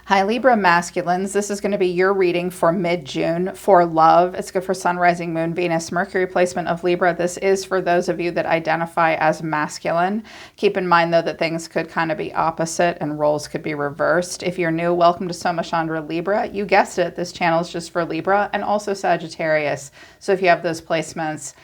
Hi, Libra masculines. This is going to be your reading for mid-June for love. It's good for Sun, Rising, Moon, Venus, Mercury placement of Libra. This is for those of you that identify as masculine. Keep in mind, though, that things could kind of be opposite and roles could be reversed. If you're new, welcome to Soma Chandra Libra. You guessed it. This channel is just for Libra and also Sagittarius. So if you have those placements,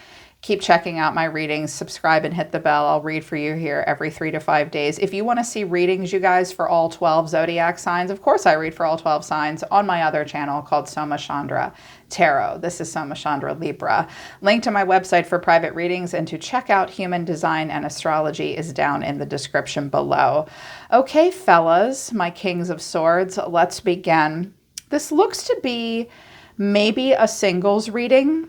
keep checking out my readings, subscribe and hit the bell. I'll read for you here every 3 to 5 days. If you want to see readings, you guys, for all 12 zodiac signs, of course I read for all 12 signs on my other channel called Soma Chandra Tarot. This is Soma Chandra Libra. Link to my website for private readings and to check out Human Design and Astrology is down in the description below. Okay, fellas, my kings of swords, let's begin. This looks to be maybe a singles reading,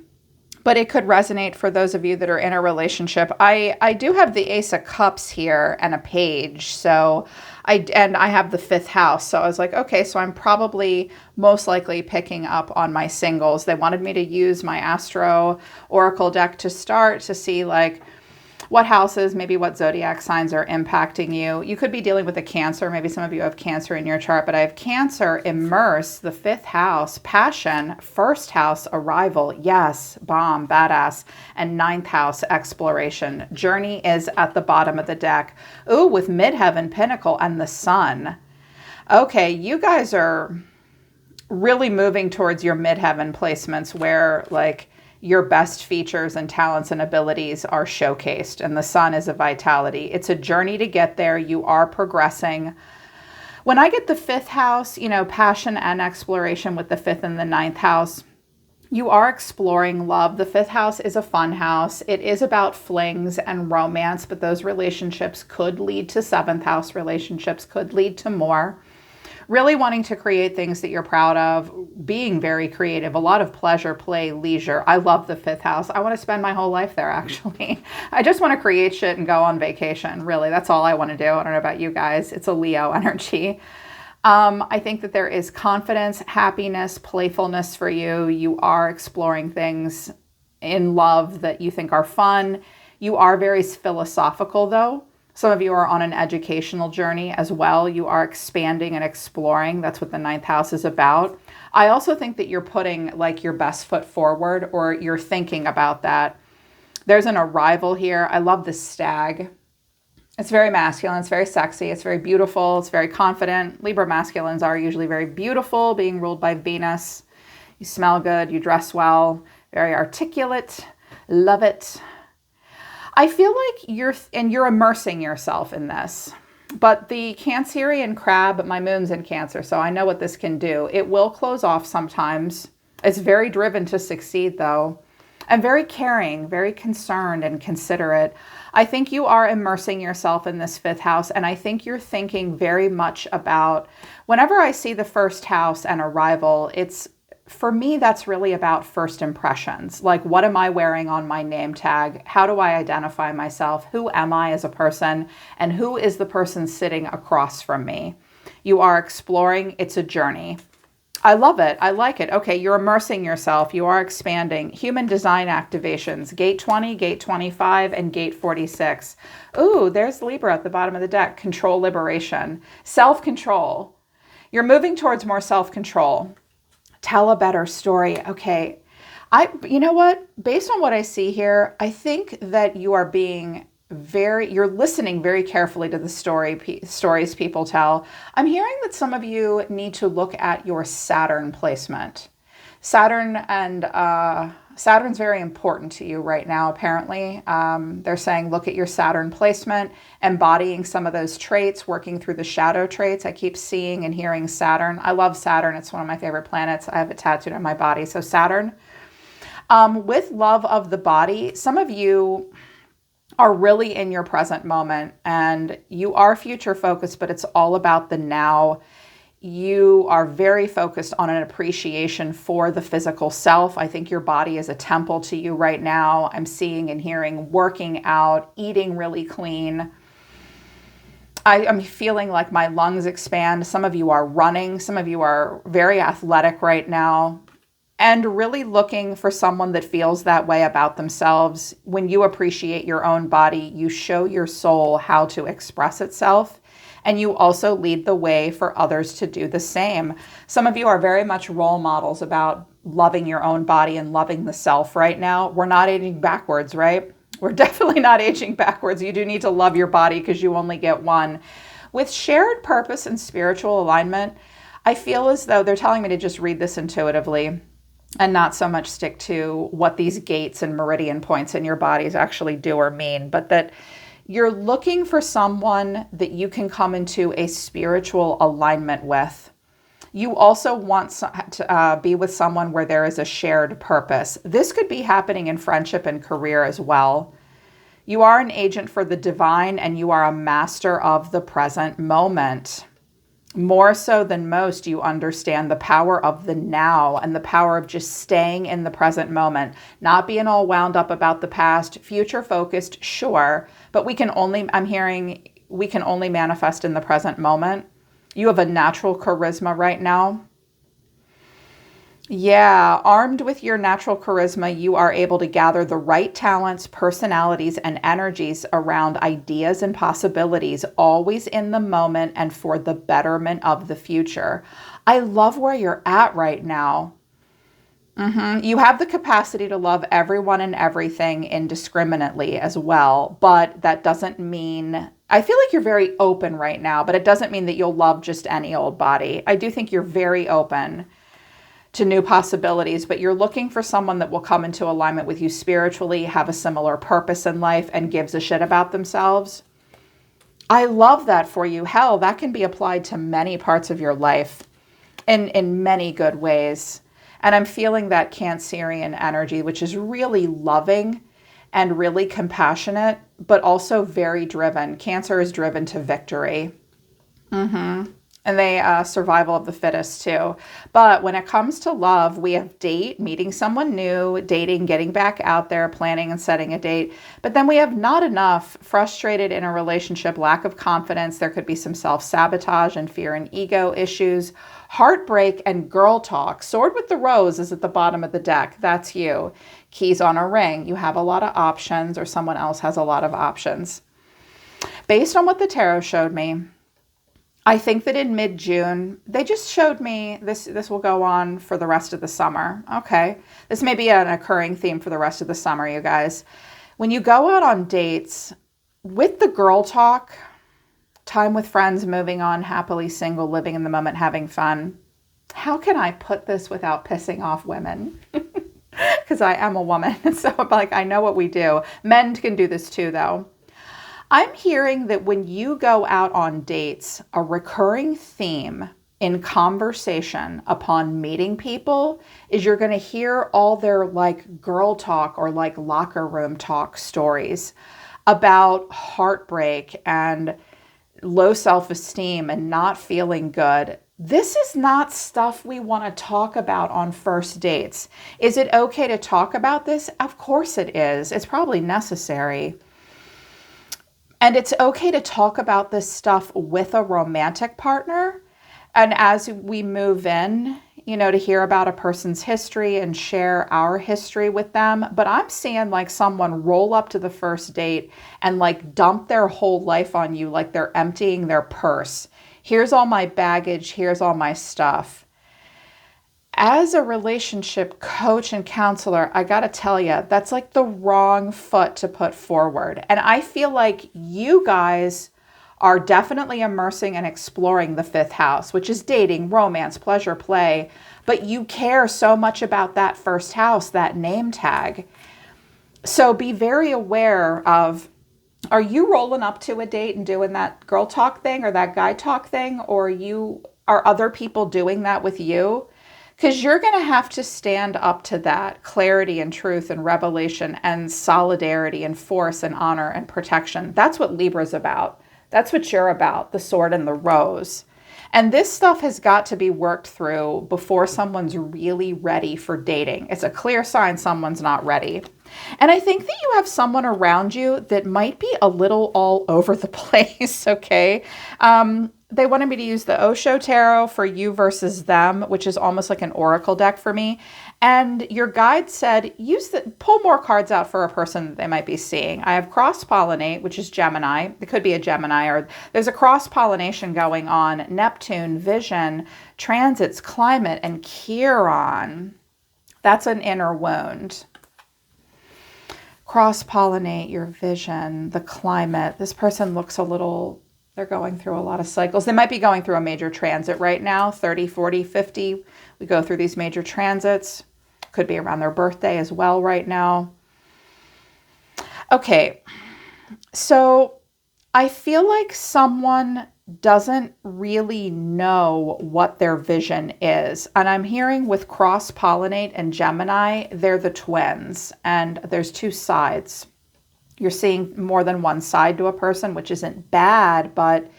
but it could resonate for those of you that are in a relationship. I do have the Ace of Cups here and a page. So I have the 5th house. So I was like, okay, so I'm probably most likely picking up on my singles. They wanted me to use my Astro Oracle deck to start to see like what houses, maybe what zodiac signs are impacting you. You could be dealing with a Cancer. Maybe some of you have Cancer in your chart, but I have Cancer, immerse, the 5th house, passion, 1st house, arrival, yes, bomb, badass, and 9th house, exploration. Journey is at the bottom of the deck. Ooh, with midheaven, pinnacle, and the sun. Okay, you guys are really moving towards your midheaven placements where like your best features and talents and abilities are showcased, and the sun is a vitality. It's a journey to get there. You are progressing. When I get the 5th house, you know, passion and exploration with the 5th and the 9th house, you are exploring love. The 5th house is a fun house. It is about flings and romance, but those relationships could lead to 7th house relationships, could lead to more. Really wanting to create things that you're proud of, being very creative, a lot of pleasure, play, leisure. I love the 5th house. I want to spend my whole life there, actually. I just want to create shit and go on vacation. Really, that's all I want to do. I don't know about you guys. It's a Leo energy. I think that there is confidence, happiness, playfulness for you. You are exploring things in love that you think are fun. You are very philosophical, though. Some of you are on an educational journey as well. You are expanding and exploring. That's what the 9th house is about. I also think that you're putting like your best foot forward, or you're thinking about that. There's an arrival here. I love the stag. It's very masculine. It's very sexy. It's very beautiful. It's very confident. Libra masculines are usually very beautiful, being ruled by Venus. You smell good. You dress well. Very articulate. Love it. I feel like you're immersing yourself in this, but the Cancerian crab, my moon's in Cancer, so I know what this can do. It will close off sometimes. It's very driven to succeed though, and very caring, very concerned and considerate. I think you are immersing yourself in this 5th house, and I think you're thinking very much about, whenever I see the 1st house and arrival, for me, that's really about first impressions. Like, what am I wearing on my name tag? How do I identify myself? Who am I as a person? And who is the person sitting across from me? You are exploring. It's a journey. I love it. I like it. Okay, you're immersing yourself. You are expanding. Human design activations. Gate 20, Gate 25, and Gate 46. Ooh, there's Libra at the bottom of the deck. Control, liberation. Self-control. You're moving towards more self-control. Tell a better story. Okay. You know what? Based on what I see here, I think that you are you're listening very carefully to the stories people tell. I'm hearing that some of you need to look at your Saturn placement. Saturn's very important to you right now, apparently. They're saying look at your Saturn placement, embodying some of those traits, working through the shadow traits. I keep seeing and hearing Saturn. I love Saturn. It's one of my favorite planets. I have it tattooed on my body. So Saturn. With love of the body, some of you are really in your present moment, and you are future focused, but it's all about the now. You are very focused on an appreciation for the physical self. I think your body is a temple to you right now. I'm seeing and hearing working out, eating really clean. I'm feeling like my lungs expand. Some of you are running. Some of you are very athletic right now, and really looking for someone that feels that way about themselves. When you appreciate your own body, you show your soul how to express itself. And you also lead the way for others to do the same. Some of you are very much role models about loving your own body and loving the self right now. We're not aging backwards, right? We're definitely not aging backwards. You do need to love your body because you only get one. With shared purpose and spiritual alignment, I feel as though they're telling me to just read this intuitively and not so much stick to what these gates and meridian points in your bodies actually do or mean, but that you're looking for someone that you can come into a spiritual alignment with. You also want to be with someone where there is a shared purpose. This could be happening in friendship and career as well. You are an agent for the divine and you are a master of the present moment. More so than most, you understand the power of the now and the power of just staying in the present moment, not being all wound up about the past, future focused, sure, but I'm hearing we can only manifest in the present moment. You have a natural charisma right now. Yeah, armed with your natural charisma, you are able to gather the right talents, personalities, and energies around ideas and possibilities, always in the moment and for the betterment of the future. I love where you're at right now. You have the capacity to love everyone and everything indiscriminately as well, but that doesn't mean, I feel like you're very open right now, but it doesn't mean that you'll love just any old body. I do think you're very open to new possibilities, but you're looking for someone that will come into alignment with you spiritually, have a similar purpose in life, and gives a shit about themselves. I love that for you. Hell, that can be applied to many parts of your life in many good ways. And I'm feeling that Cancerian energy, which is really loving and really compassionate, but also very driven. Cancer is driven to victory. And they survival of the fittest too. But when it comes to love, we have date, meeting someone new, dating, getting back out there, planning and setting a date. But then we have not enough, frustrated in a relationship, lack of confidence. There could be some self-sabotage and fear and ego issues, heartbreak and girl talk. Sword with the rose is at the bottom of the deck. That's you. Keys on a ring. You have a lot of options, or someone else has a lot of options. Based on what the tarot showed me, I think that in mid-June, they just showed me, this will go on for the rest of the summer. Okay. This may be an occurring theme for the rest of the summer, you guys. When you go out on dates, with the girl talk, time with friends, moving on, happily single, living in the moment, having fun. How can I put this without pissing off women? Because I am a woman, so I know what we do. Men can do this too, though. I'm hearing that when you go out on dates, a recurring theme in conversation upon meeting people is you're going to hear all their girl talk or locker room talk stories about heartbreak and low self-esteem and not feeling good. This is not stuff we want to talk about on first dates. Is it okay to talk about this? Of course it is. It's probably necessary. And it's okay to talk about this stuff with a romantic partner. And as we move in, to hear about a person's history and share our history with them. But I'm seeing someone roll up to the first date and dump their whole life on you, like they're emptying their purse. Here's all my baggage. Here's all my stuff. As a relationship coach and counselor, I got to tell you, that's the wrong foot to put forward. And I feel like you guys are definitely immersing and exploring the fifth house, which is dating, romance, pleasure, play. But you care so much about that first house, that name tag. So be very aware of, are you rolling up to a date and doing that girl talk thing or that guy talk thing? Or are other people doing that with you? Because you're going to have to stand up to that clarity and truth and revelation and solidarity and force and honor and protection. That's what Libra's about. That's what you're about, the sword and the rose. And this stuff has got to be worked through before someone's really ready for dating. It's a clear sign someone's not ready. And I think that you have someone around you that might be a little all over the place, okay? They wanted me to use the Osho Tarot for you versus them, which is almost like an oracle deck for me. And your guide said, pull more cards out for a person that they might be seeing. I have cross-pollinate, which is Gemini. It could be a Gemini, or there's a cross-pollination going on. Neptune, vision, transits, climate, and Chiron. That's an inner wound. Cross-pollinate your vision, the climate. This person looks they're going through a lot of cycles. They might be going through a major transit right now, 30, 40, 50. We go through these major transits. Could be around their birthday as well right now. Okay, so I feel like someone doesn't really know what their vision is. And I'm hearing with cross-pollinate and Gemini, they're the twins, and there's two sides. You're seeing more than one side to a person, which isn't bad, but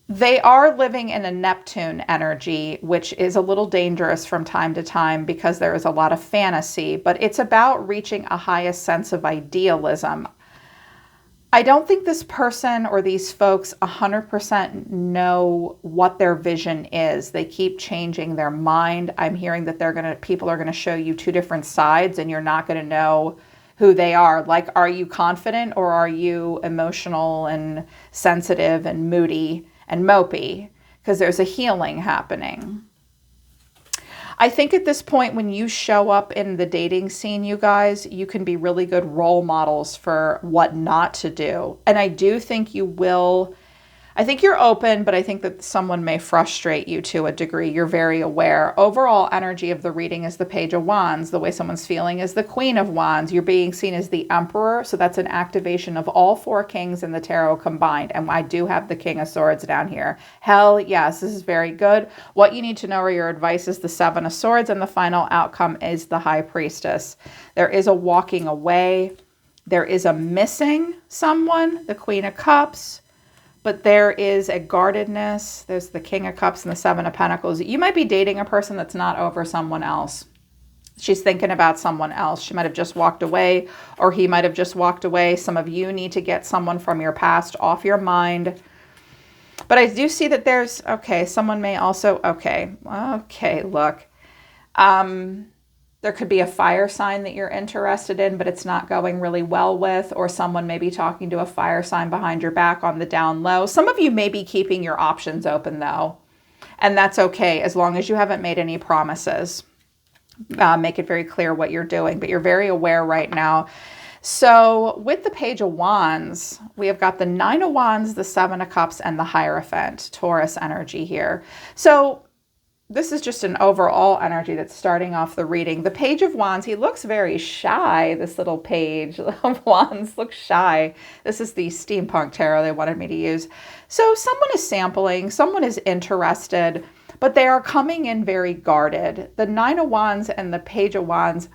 they are living in a Neptune energy, which is a little dangerous from time to time because there is a lot of fantasy, but it's about reaching a highest sense of idealism. I don't think this person or these folks 100% know what their vision is. They keep changing their mind. I'm hearing that people are going to show you two different sides and you're not going to know who they are. Like, are you confident or are you emotional and sensitive and moody and mopey? Because there's a healing happening. I think at this point, when you show up in the dating scene, you guys, you can be really good role models for what not to do. And I do think I think you're open, but I think that someone may frustrate you to a degree. You're very aware. Overall energy of the reading is the Page of Wands. The way someone's feeling is the Queen of Wands. You're being seen as the Emperor. So that's an activation of all four kings in the tarot combined. And I do have the King of Swords down here. Hell yes, this is very good. What you need to know or your advice is the Seven of Swords, and the final outcome is the High Priestess. There is a walking away. There is a missing someone, the Queen of Cups. But there is a guardedness. There's the King of Cups and the Seven of Pentacles. You might be dating a person that's not over someone else. She's thinking about someone else. She might have just walked away, or he might have just walked away. Some of you need to get someone from your past off your mind. But I do see that someone may also, look. There could be a fire sign that you're interested in, but it's not going really well with, or someone may be talking to a fire sign behind your back on the down low. Some of you may be keeping your options open though, and that's okay as long as you haven't made any promises. Make it very clear what you're doing, but you're very aware right now. So with the Page of Wands, we have got the Nine of Wands, the Seven of Cups, and the Hierophant, Taurus energy here. So this is just an overall energy that's starting off the reading. The Page of Wands, he looks very shy. This little Page of Wands looks shy. This is the steampunk tarot they wanted me to use. So someone is sampling, someone is interested, but they are coming in very guarded. The Nine of Wands and the Page of Wands,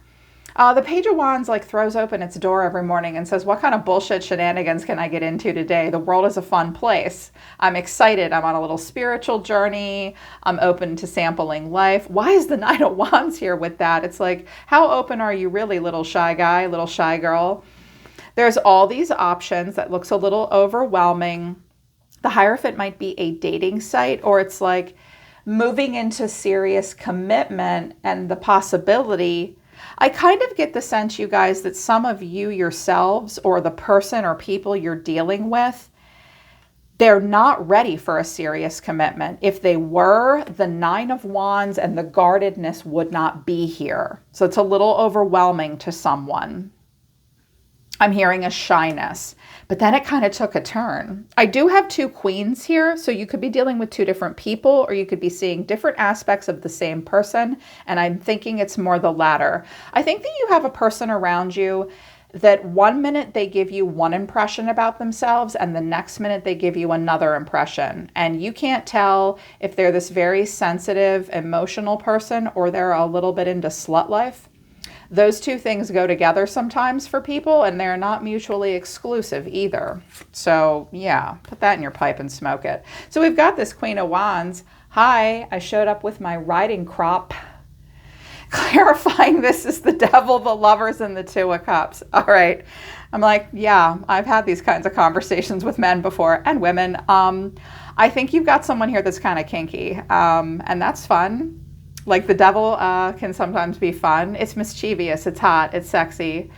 the Page of Wands throws open its door every morning and says, what kind of bullshit shenanigans can I get into today? The world is a fun place. I'm excited. I'm on a little spiritual journey. I'm open to sampling life. Why is the Nine of Wands here with that? It's like, how open are you really, little shy guy, little shy girl? There's all these options that looks a little overwhelming. The Hierophant might be a dating site, or it's like moving into serious commitment and the possibility. I kind of get the sense, you guys, that some of you yourselves or the person or people you're dealing with, they're not ready for a serious commitment. If they were, the Nine of Wands and the guardedness would not be here. So it's a little overwhelming to someone. I'm hearing a shyness, but then it kind of took a turn. I do have two queens here, so you could be dealing with two different people, or you could be seeing different aspects of the same person, and I'm thinking it's more the latter. I think that you have a person around you that one minute they give you one impression about themselves, and the next minute they give you another impression, and you can't tell if they're this very sensitive, emotional person, or they're a little bit into slut life. Those two things go together sometimes for people, and they're not mutually exclusive either. So yeah, put that in your pipe and smoke it. So we've got this Queen of Wands. Hi, I showed up with my riding crop. Clarifying this is the Devil, the Lovers, and the Two of Cups. All right. I'm like, yeah, I've had these kinds of conversations with men before, and women. I think you've got someone here that's kind of kinky, and that's fun. Like the devil can sometimes be fun. It's mischievous, it's hot, it's sexy.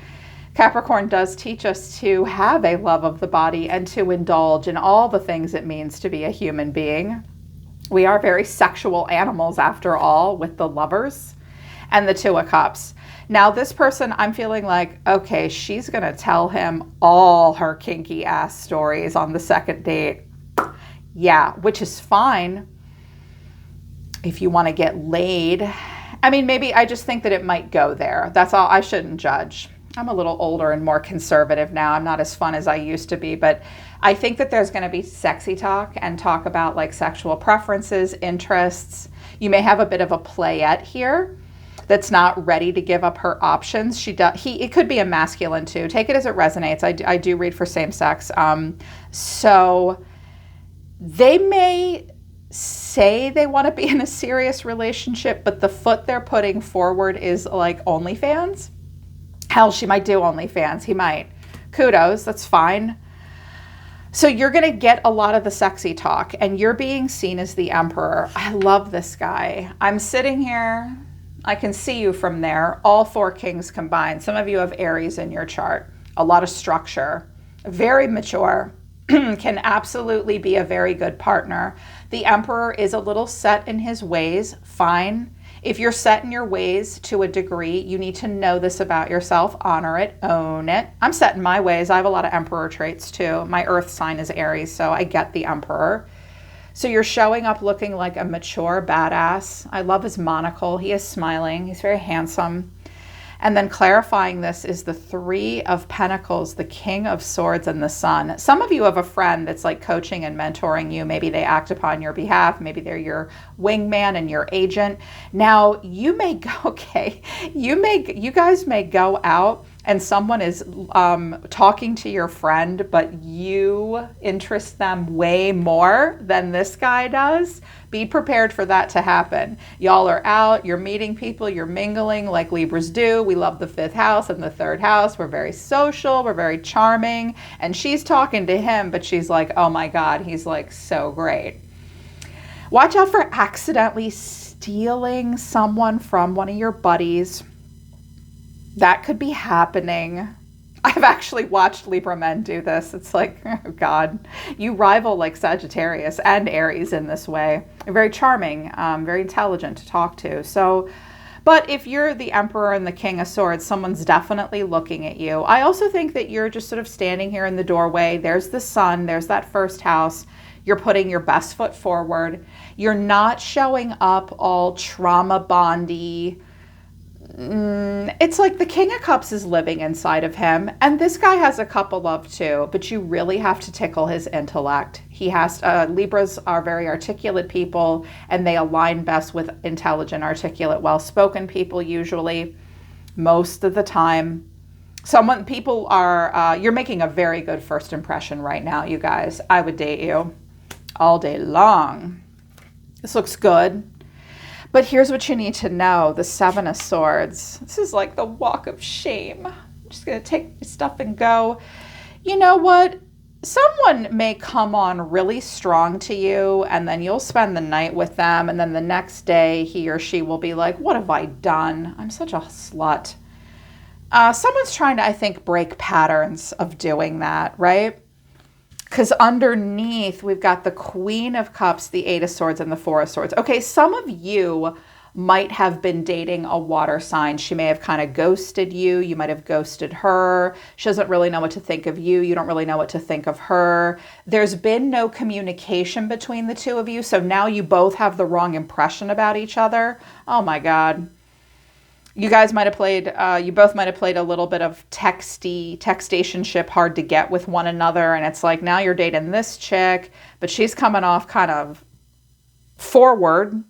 Capricorn does teach us to have a love of the body and to indulge in all the things it means to be a human being. We are very sexual animals after all, with the Lovers and the Two of Cups. Now this person, I'm feeling like, okay, she's going to tell him all her kinky ass stories on the second date. Yeah, which is fine if you want to get laid. I mean, maybe I just think that it might go there. That's all. I shouldn't judge. I'm a little older and more conservative now. I'm not as fun as I used to be, but I think that there's going to be sexy talk and talk about like sexual preferences, interests. You may have a bit of a playette here that's not ready to give up her options. It could be a masculine too. Take it as it resonates. I do read for same sex. So they may say they want to be in a serious relationship, but the foot they're putting forward is like OnlyFans. Hell, she might do OnlyFans. He might. Kudos. That's fine. So you're going to get a lot of the sexy talk, and you're being seen as the emperor. I love this guy. I'm sitting here. I can see you from there. All four kings combined. Some of you have Aries in your chart. A lot of structure. Very mature. Can absolutely be a very good partner. The emperor is a little set in his ways. Fine. If you're set in your ways to a degree, you need to know this about yourself, honor it, own it. I'm set in my ways. I have a lot of emperor traits too. My earth sign is Aries, so I get the emperor. So you're showing up looking like a mature badass. I love his monocle. He is smiling. He's very handsome. And then clarifying this is the Three of Pentacles, the King of Swords, and the Sun. Some of you have a friend that's like coaching and mentoring you. Maybe they act upon your behalf. Maybe they're your wingman and your agent. Now you may go, okay, you guys may go out and someone is talking to your friend, but you interest them way more than this guy does. Be prepared for that to happen. Y'all are out, you're meeting people, you're mingling like Libras do. We love the fifth house and the third house. We're very social, we're very charming. And she's talking to him, but she's like, oh my God, he's like so great. Watch out for accidentally stealing someone from one of your buddies. That could be happening. I've actually watched Libra men do this. It's like, oh God, you rival like Sagittarius and Aries in this way. You're very charming, very intelligent to talk to. So, but if you're the Emperor and the King of Swords, someone's definitely looking at you. I also think that you're just sort of standing here in the doorway. There's the sun, there's that first house. You're putting your best foot forward. You're not showing up all trauma bondy. It's like the King of Cups is living inside of him, and this guy has a cup of love too, but you really have to tickle his intellect. Libras are very articulate people, and they align best with intelligent, articulate, well-spoken people usually, most of the time. You're making a very good first impression right now, you guys. I would date you all day long. This looks good. But here's what you need to know, the Seven of Swords. This is like the walk of shame. I'm just going to take my stuff and go. You know what? Someone may come on really strong to you, and then you'll spend the night with them, and then the next day he or she will be like, what have I done? I'm such a slut. Someone's trying to, I think, break patterns of doing that, right? Because underneath, we've got the Queen of Cups, the Eight of Swords, and the Four of Swords. Okay, some of you might have been dating a water sign. She may have kind of ghosted you. You might have ghosted her. She doesn't really know what to think of you. You don't really know what to think of her. There's been no communication between the two of you, so now you both have the wrong impression about each other. Oh my God. You guys might have played, you both might have played a little bit of textationship, hard to get with one another. And it's like, now you're dating this chick, but she's coming off kind of forward.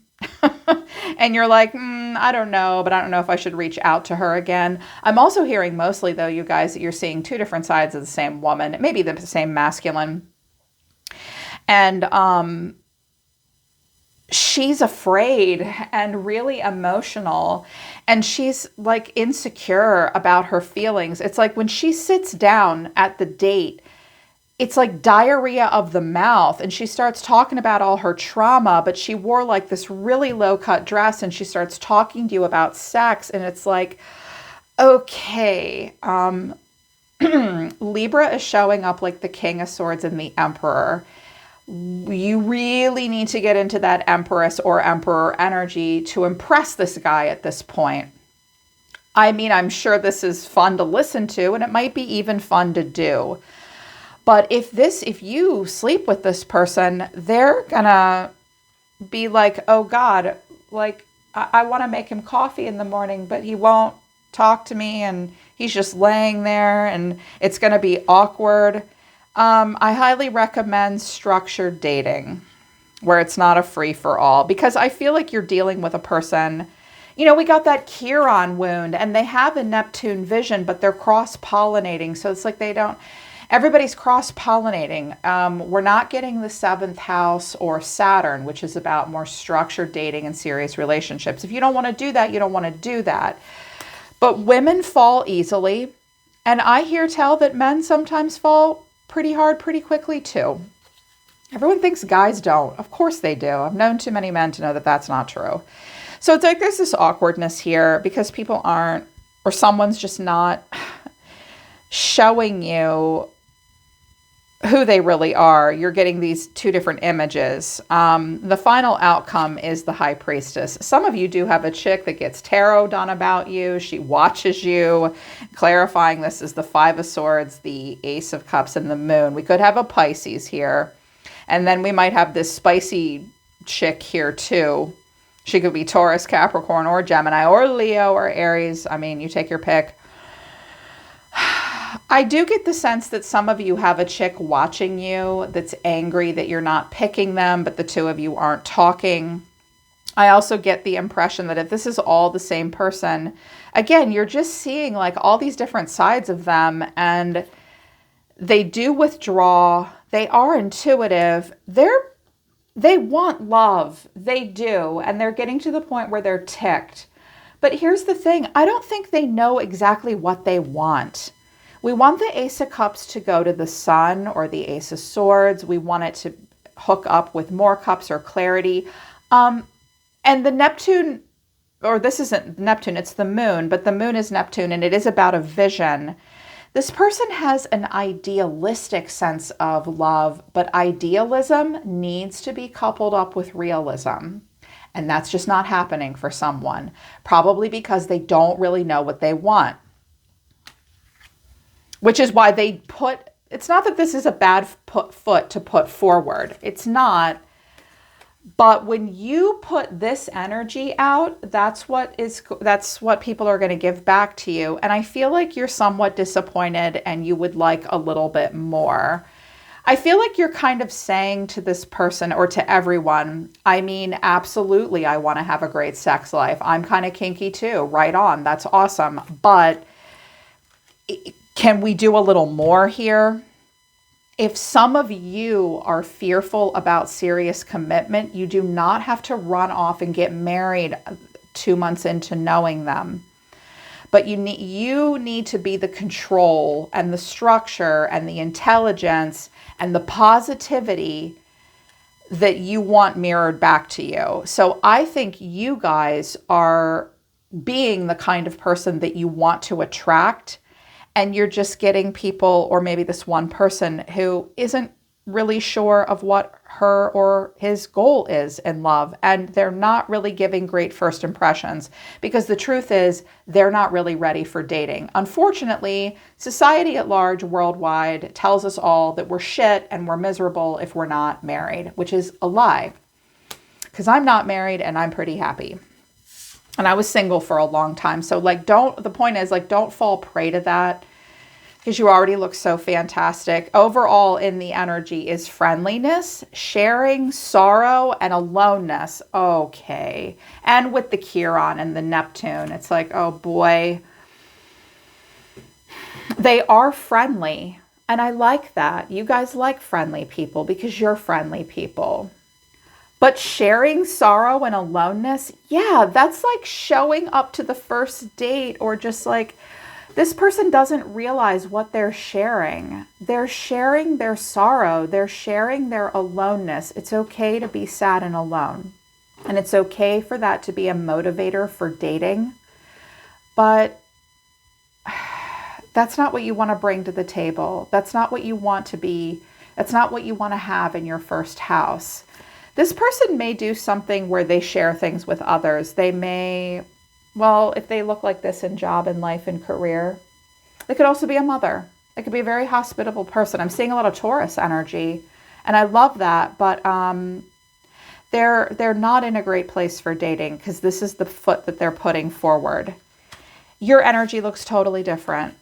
And you're like, I don't know, but I don't know if I should reach out to her again. I'm also hearing mostly, though, you guys, that you're seeing two different sides of the same woman, maybe the same masculine. And she's afraid and really emotional, and she's like insecure about her feelings. It's like when she sits down at the date, it's like diarrhea of the mouth. And she starts talking about all her trauma, but she wore like this really low cut dress and she starts talking to you about sex. And it's like, okay, Libra is showing up like the King of Swords and the Emperor. You really need to get into that Empress or Emperor energy to impress this guy at this point. I mean, I'm sure this is fun to listen to, and it might be even fun to do. But if you sleep with this person, they're gonna be like, oh God, like I want to make him coffee in the morning, but he won't talk to me and he's just laying there and it's gonna be awkward. I highly recommend structured dating where it's not a free for all, because I feel like you're dealing with a person. You know, we got that Chiron wound and they have a Neptune vision, but they're cross-pollinating. So it's like everybody's cross-pollinating. We're not getting the 7th house or Saturn, which is about more structured dating and serious relationships. If you don't want to do that, you don't want to do that. But women fall easily. And I hear tell that men sometimes fall pretty hard, pretty quickly too. Everyone thinks guys don't. Of course they do. I've known too many men to know that that's not true. So it's like there's this awkwardness here because people aren't, or someone's just not showing you who they really are. You're getting these two different images. The final outcome is the High Priestess. Some of you do have a chick that gets tarot done about you. She watches you. Clarifying, this is the 5 of Swords, the Ace of Cups, and the Moon. We could have a Pisces here. And then we might have this spicy chick here too. She could be Taurus, Capricorn, or Gemini, or Leo, or Aries. I mean, you take your pick. I do get the sense that some of you have a chick watching you that's angry that you're not picking them, but the two of you aren't talking. I also get the impression that if this is all the same person, again, you're just seeing like all these different sides of them, and they do withdraw. They are intuitive. They want love. They do. And they're getting to the point where they're ticked. But here's the thing. I don't think they know exactly what they want. We want the Ace of Cups to go to the Sun or the Ace of Swords. We want it to hook up with more cups or clarity. And the Neptune, or this isn't Neptune, it's the Moon, but the Moon is Neptune and it is about a vision. This person has an idealistic sense of love, but idealism needs to be coupled up with realism. And that's just not happening for someone, probably because they don't really know what they want. Which is why they it's not that this is a bad foot to put forward. It's not. But when you put this energy out, that's what people are going to give back to you. And I feel like you're somewhat disappointed and you would like a little bit more. I feel like you're kind of saying to this person or to everyone, I mean, absolutely, I want to have a great sex life. I'm kind of kinky too. Right on. That's awesome. But can we do a little more here? If some of you are fearful about serious commitment, you do not have to run off and get married 2 months into knowing them. But you need to be the control and the structure and the intelligence and the positivity that you want mirrored back to you. So I think you guys are being the kind of person that you want to attract. And you're just getting people, or maybe this one person who isn't really sure of what her or his goal is in love. And they're not really giving great first impressions because the truth is they're not really ready for dating. Unfortunately, society at large worldwide tells us all that we're shit and we're miserable if we're not married, which is a lie. Because I'm not married and I'm pretty happy. And I was single for a long time. So the point is don't fall prey to that because you already look so fantastic. Overall in the energy is friendliness, sharing, sorrow, and aloneness. Okay. And with the Chiron and the Neptune, it's like, oh boy, they are friendly. And I like that. You guys like friendly people because you're friendly people. But sharing sorrow and aloneness, yeah, that's like showing up to the first date or just like This person doesn't realize what they're sharing. They're sharing their sorrow. They're sharing their aloneness. It's okay to be sad and alone. And it's okay for that to be a motivator for dating. But that's not what you want to bring to the table. That's not what you want to be. That's not what you want to have in your first house. This person may do something where they share things with others. They may, well, if they look like this in job and life and career, they could also be a mother. It could be a very hospitable person. I'm seeing a lot of Taurus energy, and I love that, but they're not in a great place for dating because this is the foot that they're putting forward. Your energy looks totally different.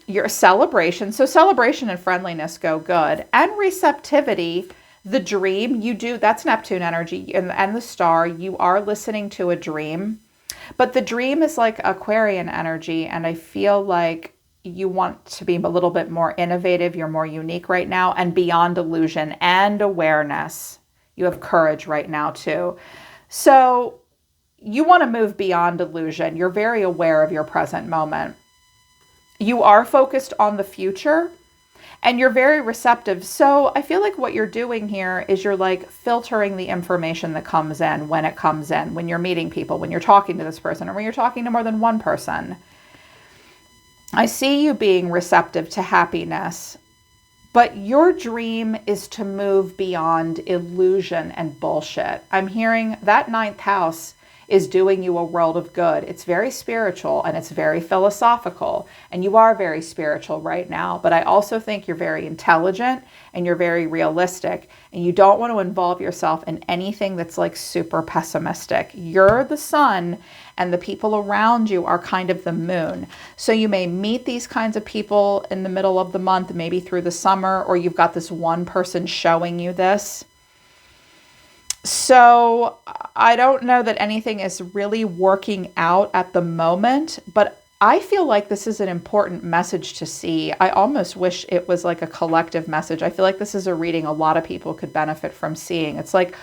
Your celebration, so celebration and friendliness go good, and receptivity. The dream, you do, that's Neptune energy and the star. You are listening to a dream, but the dream is like Aquarian energy. And I feel like you want to be a little bit more innovative. You're more unique right now and beyond illusion and awareness. You have courage right now too. So you want to move beyond illusion. You're very aware of your present moment. You are focused on the future. And you're very receptive. So I feel like what you're doing here is you're like filtering the information that comes in when it comes in, when you're meeting people, when you're talking to this person, or when you're talking to more than one person. I see you being receptive to happiness, but your dream is to move beyond illusion and bullshit. I'm hearing that 9th house is doing you a world of good. It's very spiritual and it's very philosophical, and you are very spiritual right now, but I also think you're very intelligent and you're very realistic, and you don't want to involve yourself in anything that's like super pessimistic. You're the sun and the people around you are kind of the moon. So you may meet these kinds of people in the middle of the month, maybe through the summer, or you've got this one person showing you this. So I don't know that anything is really working out at the moment, but I feel like this is an important message to see. I almost wish it was like a collective message. I feel like this is a reading a lot of people could benefit from seeing. It's like,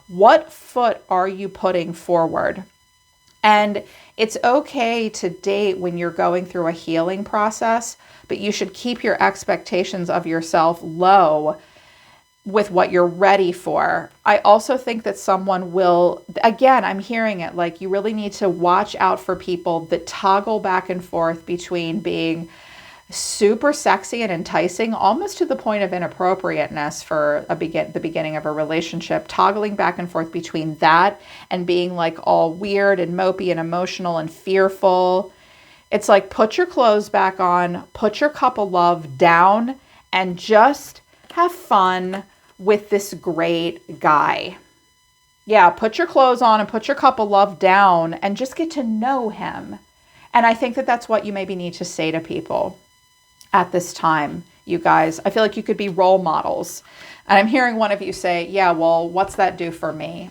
what foot are you putting forward? And it's okay to date when you're going through a healing process, but you should keep your expectations of yourself low with what you're ready for. I also think that someone will, again, I'm hearing it, like you really need to watch out for people that toggle back and forth between being super sexy and enticing, almost to the point of inappropriateness for the beginning of a relationship, toggling back and forth between that and being like all weird and mopey and emotional and fearful. It's like, put your clothes back on, put your cup of love down, and just have fun with this great guy. Yeah, put your clothes on and put your cup of love down and just get to know him. And I think that that's what you maybe need to say to people at this time, you guys. I feel like you could be role models. And I'm hearing one of you say, yeah, well, what's that do for me?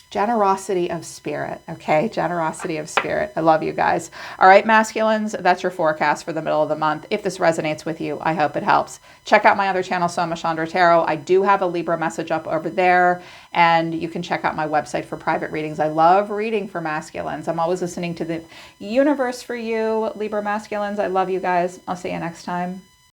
Generosity of spirit. Okay. Generosity of spirit. I love you guys. All right, masculines, that's your forecast for the middle of the month. If this resonates with you, I hope it helps. Check out my other channel, Soma Chandra Tarot. I do have a Libra message up over there, and you can check out my website for private readings. I love reading for masculines. I'm always listening to the universe for you, Libra masculines. I love you guys. I'll see you next time.